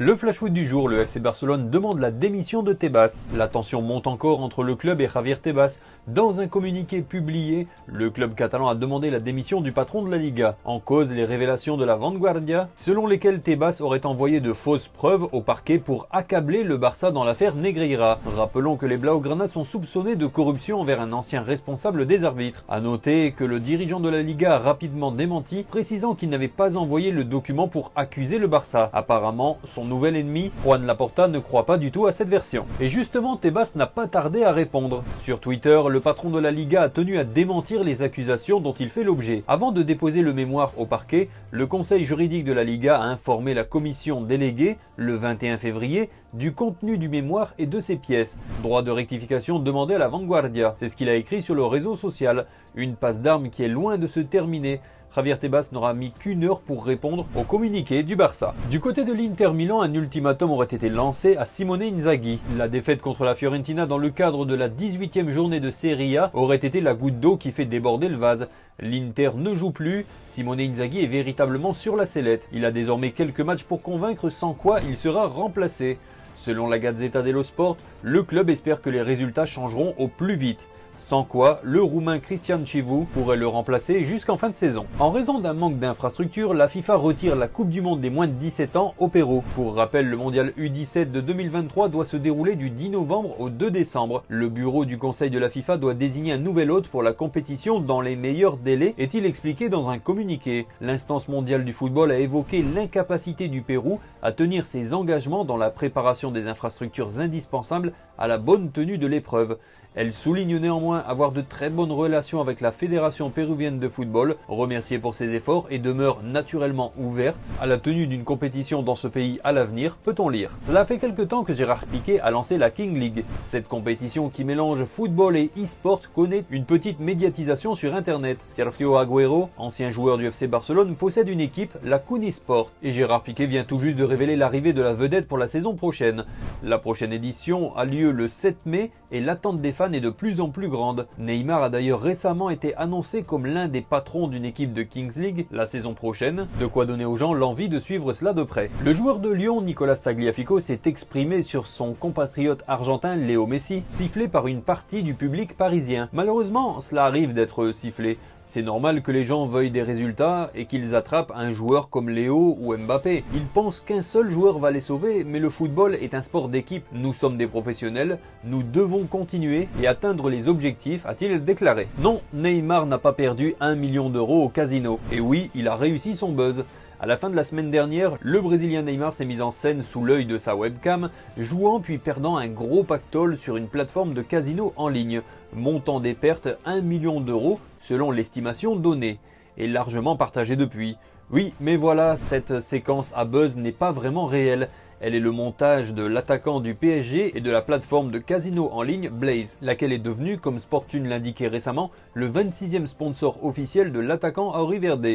Le flash foot du jour, le FC Barcelone demande la démission de Tebas. La tension monte encore entre le club et Javier Tebas. Dans un communiqué publié, le club catalan a demandé la démission du patron de la Liga. En cause, les révélations de la Vanguardia, selon lesquelles Tebas aurait envoyé de fausses preuves au parquet pour accabler le Barça dans l'affaire Negreira. Rappelons que les Blaugrana sont soupçonnés de corruption envers un ancien responsable des arbitres. A noter que le dirigeant de la Liga a rapidement démenti, précisant qu'il n'avait pas envoyé le document pour accuser le Barça. Apparemment, son nouvel ennemi, Juan Laporta, ne croit pas du tout à cette version. Et justement, Tebas n'a pas tardé à répondre. Sur Twitter, le patron de la Liga a tenu à démentir les accusations dont il fait l'objet. Avant de déposer le mémoire au parquet, le conseil juridique de la Liga a informé la commission déléguée, le 21 février, du contenu du mémoire et de ses pièces. Droit de rectification demandé à la Vanguardia. C'est ce qu'il a écrit sur le réseau social. Une passe d'armes qui est loin de se terminer. Javier Tebas n'aura mis qu'une heure pour répondre au communiqué du Barça. Du côté de l'Inter Milan, un ultimatum aurait été lancé à Simone Inzaghi. La défaite contre la Fiorentina dans le cadre de la 18e journée de Serie A aurait été la goutte d'eau qui fait déborder le vase. L'Inter ne joue plus, Simone Inzaghi est véritablement sur la sellette. Il a désormais quelques matchs pour convaincre, sans quoi il sera remplacé. Selon la Gazzetta dello Sport, le club espère que les résultats changeront au plus vite. Sans quoi, le Roumain Cristian Chivu pourrait le remplacer jusqu'en fin de saison. En raison d'un manque d'infrastructures, la FIFA retire la Coupe du Monde des moins de 17 ans au Pérou. Pour rappel, le mondial U17 de 2023 doit se dérouler du 10 novembre au 2 décembre. Le bureau du conseil de la FIFA doit désigner un nouvel hôte pour la compétition dans les meilleurs délais, est-il expliqué dans un communiqué. L'instance mondiale du football a évoqué l'incapacité du Pérou à tenir ses engagements dans la préparation des infrastructures indispensables à la bonne tenue de l'épreuve. Elle souligne néanmoins avoir de très bonnes relations avec la Fédération péruvienne de football, remerciée pour ses efforts, et demeure naturellement ouverte à la tenue d'une compétition dans ce pays à l'avenir, peut-on lire. Cela fait quelque temps que Gérard Piqué a lancé la King League. Cette compétition qui mélange football et e-sport connaît une petite médiatisation sur internet. Sergio Agüero, ancien joueur du FC Barcelone, possède une équipe, la Kunisport, et Gérard Piqué vient tout juste de révéler l'arrivée de la vedette pour la saison prochaine. La prochaine édition a lieu le 7 mai et l'attente des fans est de plus en plus grande. Neymar a d'ailleurs récemment été annoncé comme l'un des patrons d'une équipe de Kings League la saison prochaine, de quoi donner aux gens l'envie de suivre cela de près. Le joueur de Lyon, Nicolas Tagliafico, s'est exprimé sur son compatriote argentin Léo Messi, sifflé par une partie du public parisien. Malheureusement, cela arrive d'être sifflé. C'est normal que les gens veuillent des résultats et qu'ils attrapent un joueur comme Léo ou Mbappé. Ils pensent qu'un seul joueur va les sauver, mais le football est un sport d'équipe. Nous sommes des professionnels, nous devons continuer et atteindre les objectifs, a-t-il déclaré. Non, Neymar n'a pas perdu 1 million d'euros au casino. Et oui, il a réussi son buzz. À la fin de la semaine dernière, le Brésilien Neymar s'est mis en scène sous l'œil de sa webcam, jouant puis perdant un gros pactole sur une plateforme de casino en ligne, montant des pertes 1 million d'euros selon l'estimation donnée, et largement partagée depuis. Oui, mais voilà, cette séquence à buzz n'est pas vraiment réelle. Elle est le montage de l'attaquant du PSG et de la plateforme de casino en ligne Blaze, laquelle est devenue, comme Sportune l'indiquait récemment, le 26e sponsor officiel de l'attaquant Henry Verde.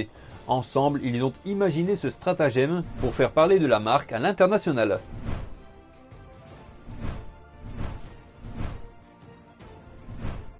Ensemble, ils ont imaginé ce stratagème pour faire parler de la marque à l'international.